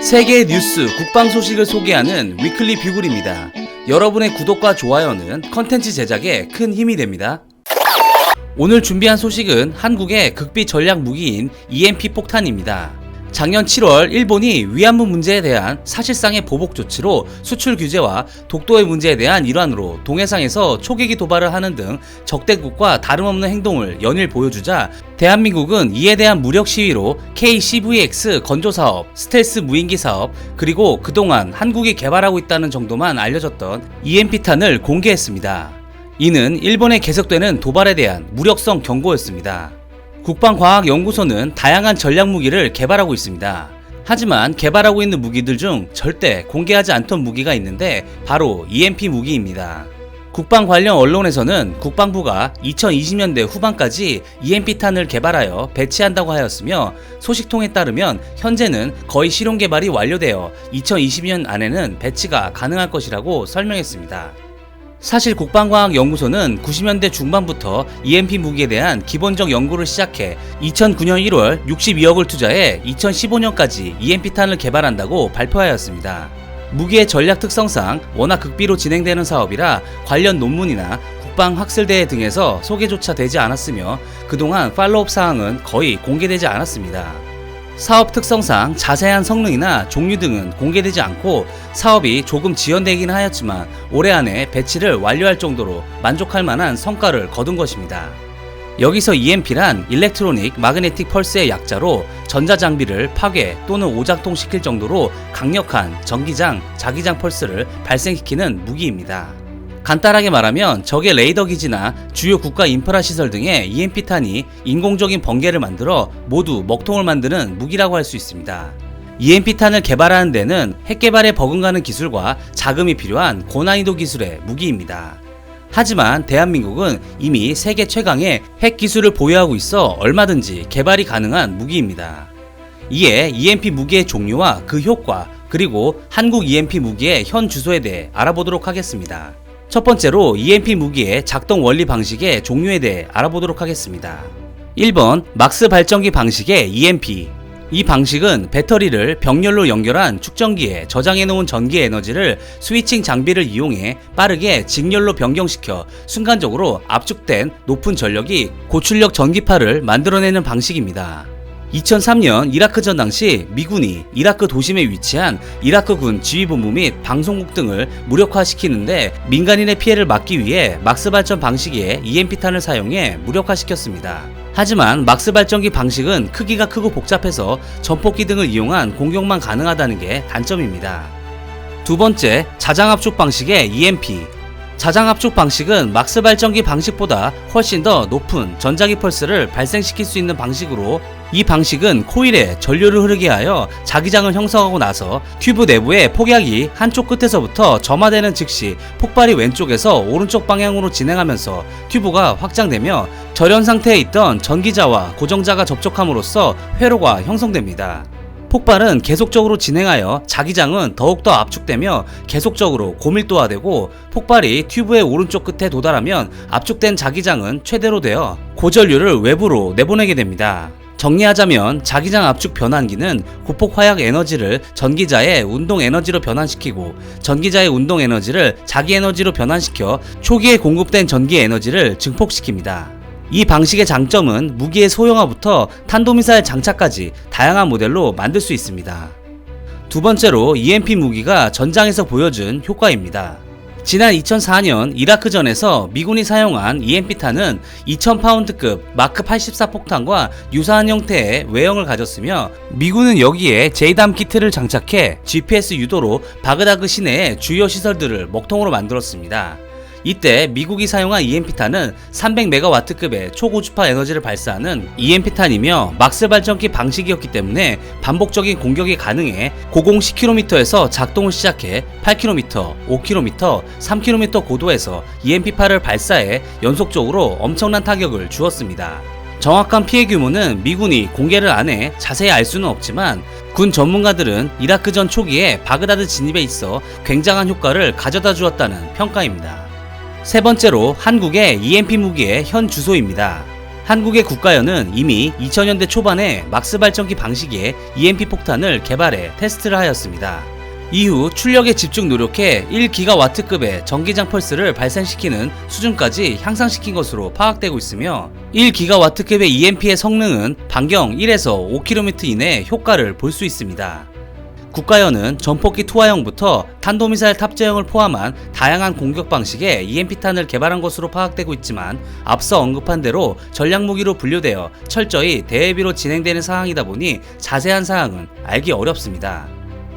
세계의 뉴스, 국방 소식을 소개하는 위클리 뷰글입니다. 여러분의 구독과 좋아요는 컨텐츠 제작에 큰 힘이 됩니다. 오늘 준비한 소식은 한국의 극비 전략 무기인 EMP 폭탄입니다. 작년 7월 일본이 위안부 문제에 대한 사실상의 보복 조치로 수출 규제와 독도의 문제에 대한 일환으로 동해상에서 초계기 도발을 하는 등 적대국과 다름없는 행동을 연일 보여주자 대한민국은 이에 대한 무력 시위로 KCVX 건조사업, 스텔스 무인기 사업, 그리고 그동안 한국이 개발하고 있다는 정도만 알려졌던 EMP탄을 공개했습니다. 이는 일본에 계속되는 도발에 대한 무력성 경고였습니다. 국방과학연구소는 다양한 전략무기를 개발하고 있습니다. 하지만 개발하고 있는 무기들 중 절대 공개하지 않던 무기가 있는데 바로 EMP 무기입니다. 국방 관련 언론에서는 국방부가 2020년대 후반까지 EMP탄을 개발하여 배치한다고 하였으며 소식통에 따르면 현재는 거의 실용 개발이 완료되어 2020년 안에는 배치가 가능할 것이라고 설명했습니다. 사실 국방과학연구소는 90년대 중반부터 EMP 무기에 대한 기본적 연구를 시작해 2009년 1월 62억을 투자해 2015년까지 EMP탄을 개발한다고 발표하였습니다. 무기의 전략 특성상 워낙 극비로 진행되는 사업이라 관련 논문이나 국방학술대회 등에서 소개조차 되지 않았으며 그동안 팔로업 사항은 거의 공개되지 않았습니다. 사업 특성상 자세한 성능이나 종류 등은 공개되지 않고 사업이 조금 지연되긴 하였지만 올해 안에 배치를 완료할 정도로 만족할 만한 성과를 거둔 것입니다. 여기서 EMP란 일렉트로닉 마그네틱 펄스의 약자로 전자장비를 파괴 또는 오작동시킬 정도로 강력한 전기장, 자기장 펄스를 발생시키는 무기입니다. 간단하게 말하면 적의 레이더 기지나 주요 국가 인프라 시설 등에 EMP탄이 인공적인 번개를 만들어 모두 먹통을 만드는 무기라고 할 수 있습니다. EMP탄을 개발하는 데는 핵 개발에 버금가는 기술과 자금이 필요한 고난이도 기술의 무기입니다. 하지만 대한민국은 이미 세계 최강의 핵 기술을 보유하고 있어 얼마든지 개발이 가능한 무기입니다. 이에 EMP 무기의 종류와 그 효과, 그리고 한국 EMP 무기의 현 주소에 대해 알아보도록 하겠습니다. 첫 번째로 EMP 무기의 작동 원리 방식의 종류에 대해 알아보도록 하겠습니다. 1번 막스 발전기 방식의 EMP. 이 방식은 배터리를 병렬로 연결한 축전기에 저장해 놓은 전기 에너지를 스위칭 장비를 이용해 빠르게 직렬로 변경시켜 순간적으로 압축된 높은 전력이 고출력 전기파를 만들어내는 방식입니다. 2003년 이라크전 당시 미군이 이라크 도심에 위치한 이라크군 지휘본부 및 방송국 등을 무력화시키는데 민간인의 피해를 막기 위해 막스 발전 방식의 EMP탄을 사용해 무력화시켰습니다. 하지만 막스 발전기 방식은 크기가 크고 복잡해서 전폭기 등을 이용한 공격만 가능하다는 게 단점입니다. 두 번째, 자장압축 방식의 EMP. 자장압축 방식은 막스 발전기 방식보다 훨씬 더 높은 전자기 펄스를 발생시킬 수 있는 방식으로 이 방식은 코일에 전류를 흐르게 하여 자기장을 형성하고 나서 튜브 내부의 폭약이 한쪽 끝에서부터 점화되는 즉시 폭발이 왼쪽에서 오른쪽 방향으로 진행하면서 튜브가 확장되며 절연 상태에 있던 전기자와 고정자가 접촉함으로써 회로가 형성됩니다. 폭발은 계속적으로 진행하여 자기장은 더욱더 압축되며 계속적으로 고밀도화되고 폭발이 튜브의 오른쪽 끝에 도달하면 압축된 자기장은 최대로 되어 고전류를 외부로 내보내게 됩니다. 정리하자면 자기장 압축 변환기는 고폭 화약 에너지를 전기자의 운동 에너지로 변환시키고 전기자의 운동 에너지를 자기 에너지로 변환시켜 초기에 공급된 전기 에너지를 증폭시킵니다. 이 방식의 장점은 무기의 소형화부터 탄도미사일 장착까지 다양한 모델로 만들 수 있습니다. 두 번째로 EMP 무기가 전장에서 보여준 효과입니다. 지난 2004년 이라크전에서 미군이 사용한 EMP탄은 2000파운드급 마크 84 폭탄과 유사한 형태의 외형을 가졌으며 미군은 여기에 제이담 키트를 장착해 GPS 유도로 바그다드 시내의 주요 시설들을 먹통으로 만들었습니다. 이때 미국이 사용한 EMP탄은 300메가와트급의 초고주파 에너지를 발사하는 EMP탄이며 막스 발전기 방식이었기 때문에 반복적인 공격이 가능해 고공 10km에서 작동을 시작해 8km, 5km, 3km 고도에서 EMP8을 발사해 연속적으로 엄청난 타격을 주었습니다. 정확한 피해 규모는 미군이 공개를 안 해 자세히 알 수는 없지만 군 전문가들은 이라크전 초기에 바그다드 진입에 있어 굉장한 효과를 가져다 주었다는 평가입니다. 세 번째로 한국의 EMP 무기의 현 주소입니다. 한국의 국가연은 이미 2000년대 초반에 막스 발전기 방식의 EMP 폭탄을 개발해 테스트를 하였습니다. 이후 출력에 집중 노력해 1GW급의 전기장 펄스를 발생시키는 수준까지 향상시킨 것으로 파악되고 있으며 1GW급의 EMP의 성능은 반경 1에서 5km 이내 효과를 볼 수 있습니다. 국가연은 전폭기 투하형부터 탄도미사일 탑재형을 포함한 다양한 공격 방식의 EMP탄을 개발한 것으로 파악되고 있지만 앞서 언급한 대로 전략무기로 분류되어 철저히 대회비로 진행되는 사항이다 보니 자세한 사항은 알기 어렵습니다.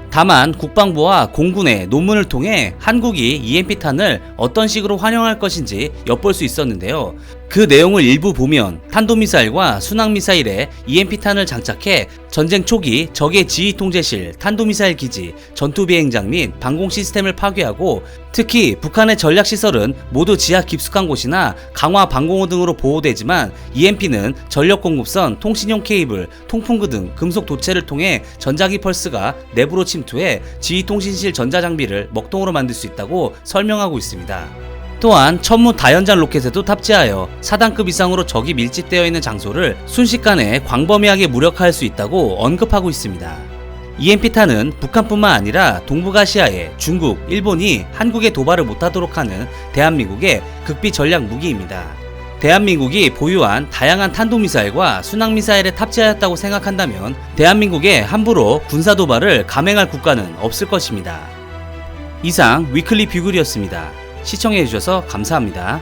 다만 국방부와 공군의 논문을 통해 한국이 EMP탄을 어떤 식으로 활용할 것인지 엿볼 수 있었는데요. 그 내용을 일부 보면 탄도미사일과 순항미사일에 EMP탄을 장착해 전쟁 초기 적의 지휘통제실, 탄도미사일 기지, 전투비행장 및 방공 시스템을 파괴하고 특히 북한의 전략시설은 모두 지하 깊숙한 곳이나 강화 방공호 등으로 보호되지만 EMP는 전력공급선, 통신용 케이블, 통풍구 등 금속 도체를 통해 전자기 펄스가 내부로 침투해 지휘통신실 전자장비를 먹통으로 만들 수 있다고 설명하고 있습니다. 또한 천무 다연장 로켓에도 탑재하여 4단급 이상으로 적이 밀집되어 있는 장소를 순식간에 광범위하게 무력화할 수 있다고 언급하고 있습니다. EMP탄은 북한뿐만 아니라 동북아시아의 중국, 일본이 한국에 도발을 못하도록 하는 대한민국의 극비 전략 무기입니다. 대한민국이 보유한 다양한 탄도미사일과 순항미사일에 탑재하였다고 생각한다면 대한민국에 함부로 군사도발을 감행할 국가는 없을 것입니다. 이상 위클리 뷰글이었습니다. 시청해주셔서 감사합니다.